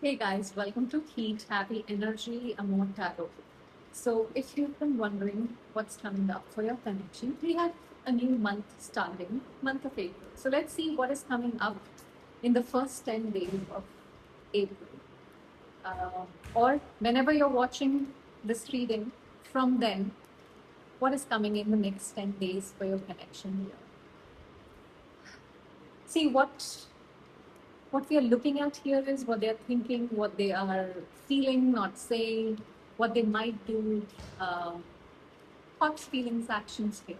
Hey guys, welcome to Heat Happy Energy Amor Tarot. So, if you've been wondering what's coming up for your connection, we have a new month starting, month of April. So, let's see what is coming up in the first 10 days of April. Or whenever you're watching this reading, from then, what is coming in the next 10 days for your connection here? See, what we are looking at here is what they're thinking, what they are feeling, not saying, what they might do, thoughts, feelings, actions here.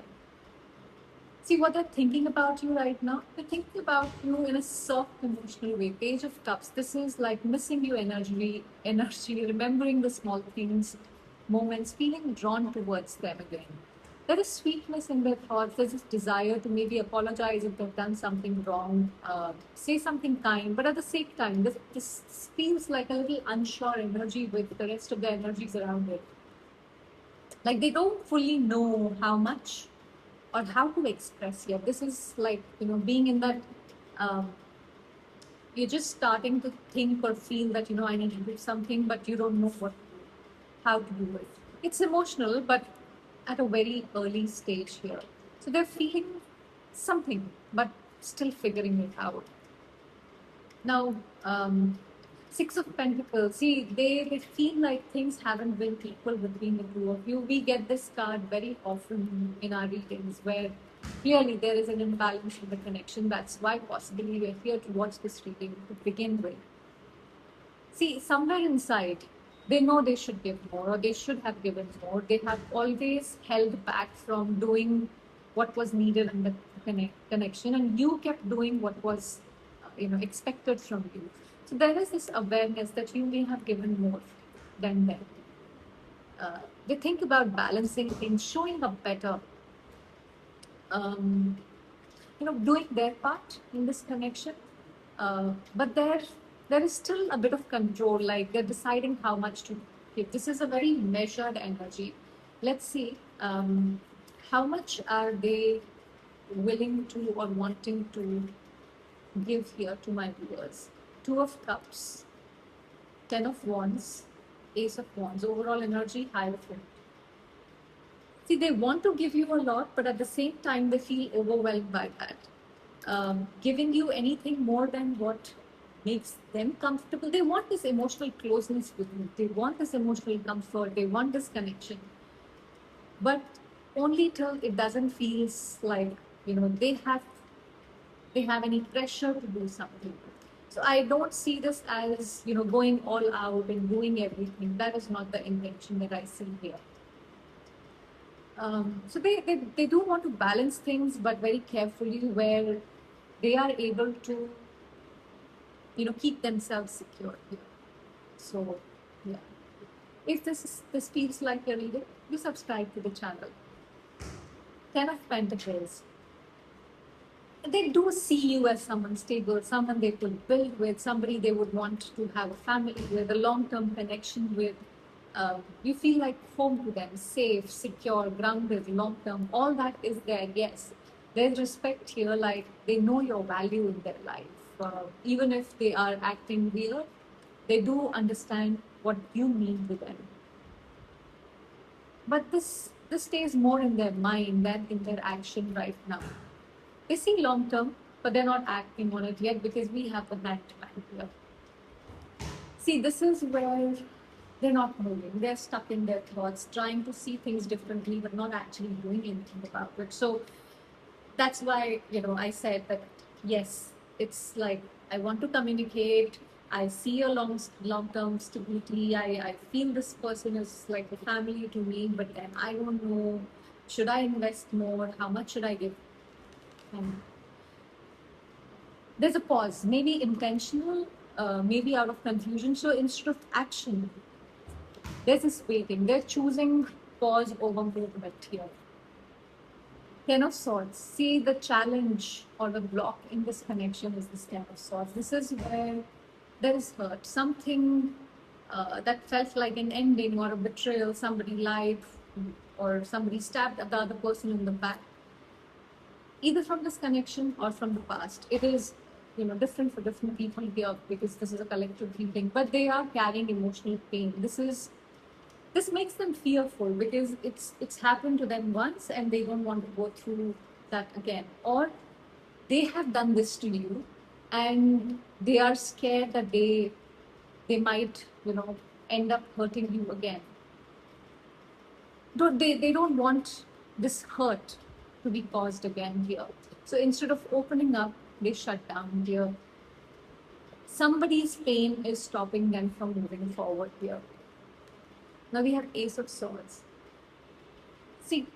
See what they're thinking about you right now. They're thinking about you in a soft, emotional way. Page of Cups. This is like missing you energy, remembering the small things, moments, feeling drawn towards them again. There is sweetness in their thoughts. There's this desire to maybe apologize if they've done something wrong, say something kind, but at the same time, this feels like a little unsure energy with the rest of the energies around it. Like they don't fully know how much or how to express yet. This is like, being in that, um, you're just starting to think or feel that, I need to do something, but you don't know how to do it. It's emotional, but at a very early stage here. So they're feeling something, but still figuring it out. Now, Six of Pentacles, see, they feel like things haven't been equal between the two of you. We get this card very often in our readings where clearly there is an imbalance in the connection. That's why possibly we're here to watch this reading to begin with. See, somewhere inside, they know they should give more or they should have given more. They have always held back from doing what was needed in the connection, and you kept doing what was, expected from you. So there is this awareness that you may have given more than them. They think about balancing things, showing up better, um, doing their part in this connection. But there is still a bit of control, like they're deciding how much to give. This is a very measured energy. Let's see, how much are they willing to or wanting to give here to my viewers. Two of Cups, Ten of Wands, Ace of Wands, overall energy, Hierophant. See, they want to give you a lot, but at the same time, they feel overwhelmed by that. Giving you anything more than what makes them comfortable. They want this emotional closeness with you. They want this emotional comfort. They want this connection. But only till it doesn't feel like, they have any pressure to do something. So I don't see this as, going all out and doing everything. That is not the intention that I see here. So they do want to balance things, but very carefully, where they are able to, keep themselves secure here. So, yeah. If this feels like a reading, you subscribe to the channel. Ten of Pentacles. They do see you as someone stable, someone they could build with, somebody they would want to have a family with, a long-term connection with. You feel like home to them, safe, secure, grounded, long-term. All that is there, yes. There's respect here, like they know your value in their life. Even if they are acting weird, they do understand what you mean to them. But this stays more in their mind than in their action right now. They see long term, but they're not acting on it yet because we have the Knight bank here. See, this is where they're not moving. They're stuck in their thoughts, trying to see things differently, but not actually doing anything about it. So that's why, I said that, yes, it's like I want to communicate. I see a long-term stability. I feel this person is like a family to me, but then I don't know, should I invest more? How much should I give? There's a pause, maybe intentional, maybe out of confusion. So instead of action, there's this waiting. They're choosing pause over movement here. Ten of Swords. See, the challenge or the block in this connection is this Ten of Swords. This is where there is hurt. Something that felt like an ending or a betrayal. Somebody lied or somebody stabbed the other person in the back. Either from this connection or from the past. It is, different for different people here because this is a collective feeling, but they are carrying emotional pain. This makes them fearful because it's happened to them once and they don't want to go through that again, or they have done this to you and they are scared that they might end up hurting you again. They don't want this hurt to be caused again here. So instead of opening up, they shut down here. Somebody's pain is stopping them from moving forward here. Now we have Ace of Swords. See,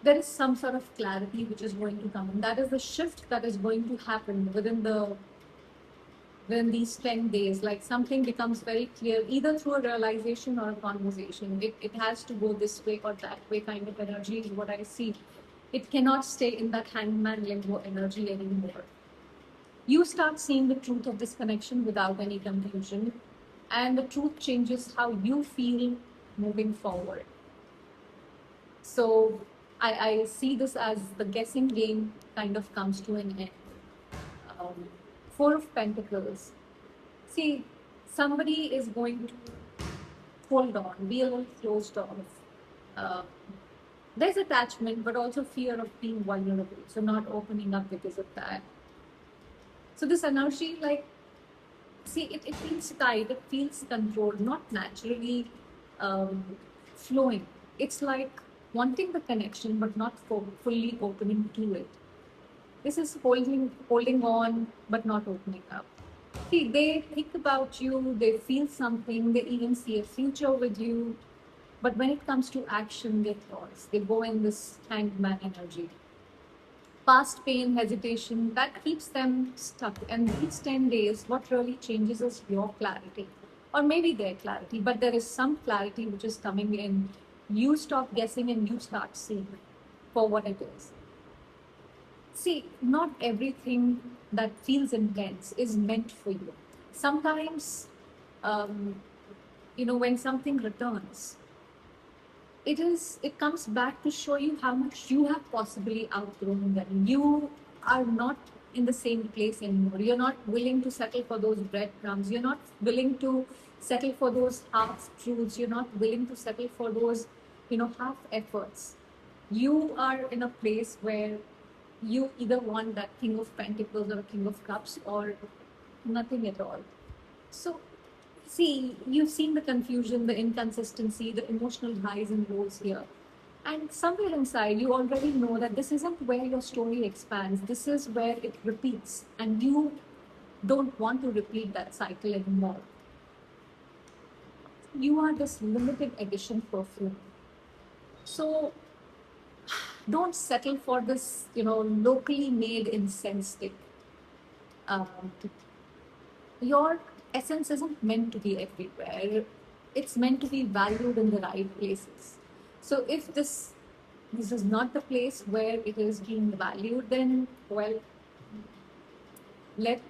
there is some sort of clarity which is going to come, and that is the shift that is going to happen within these 10 days. Like something becomes very clear, either through a realization or a conversation. It has to go this way or that way kind of energy is what I see. It cannot stay in that hangman limbo energy anymore. You start seeing the truth of this connection without any confusion, and the truth changes how you feel moving forward. So I see this as the guessing game kind of comes to an end. Four of Pentacles. See, somebody is going to hold on, be a little closed off. There's attachment, but also fear of being vulnerable, so not opening up because of that. So this energy, like, see, it feels tight, it feels controlled, not naturally flowing. It's like wanting the connection, but not fully opening to it. This is holding on, but not opening up. See, they think about you, they feel something, they even see a future with you. But when it comes to action, they pause. They go in this hangman energy. Past pain, hesitation, that keeps them stuck. And these 10 days, what really changes is your clarity. Or maybe their clarity, but there is some clarity which is coming in. You stop guessing and you start seeing for what it is. See, not everything that feels intense is meant for you. Sometimes, when something returns, it comes back to show you how much you have possibly outgrown them. You are not in the same place anymore. You're not willing to settle for those breadcrumbs. You're not willing to settle for those half truths. You're not willing to settle for those, half efforts. You are in a place where you either want that King of Pentacles or a King of Cups or nothing at all. So, see, you've seen the confusion, the inconsistency, the emotional highs and lows here. And somewhere inside, you already know that this isn't where your story expands. This is where it repeats. And you don't want to repeat that cycle anymore. You are this limited edition perfume. So, don't settle for this, locally made incense stick. Your essence isn't meant to be everywhere. It's meant to be valued in the right places. So if this is not the place where it is being valued, then let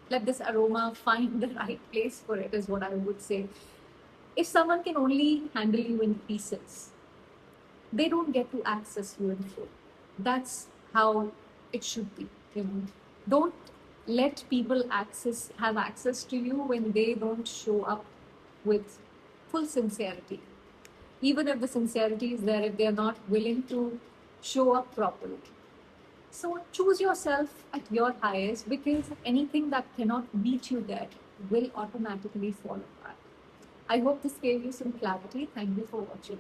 this aroma find the right place for it, is what I would say. If someone can only handle you in pieces, they don't get to access you in full. That's how it should be. Don't let people have access to you when they don't show up with full sincerity. Even if the sincerity is there, if they're not willing to show up properly. So choose yourself at your highest, because anything that cannot meet you there will automatically fall apart. I hope this gave you some clarity. Thank you for watching.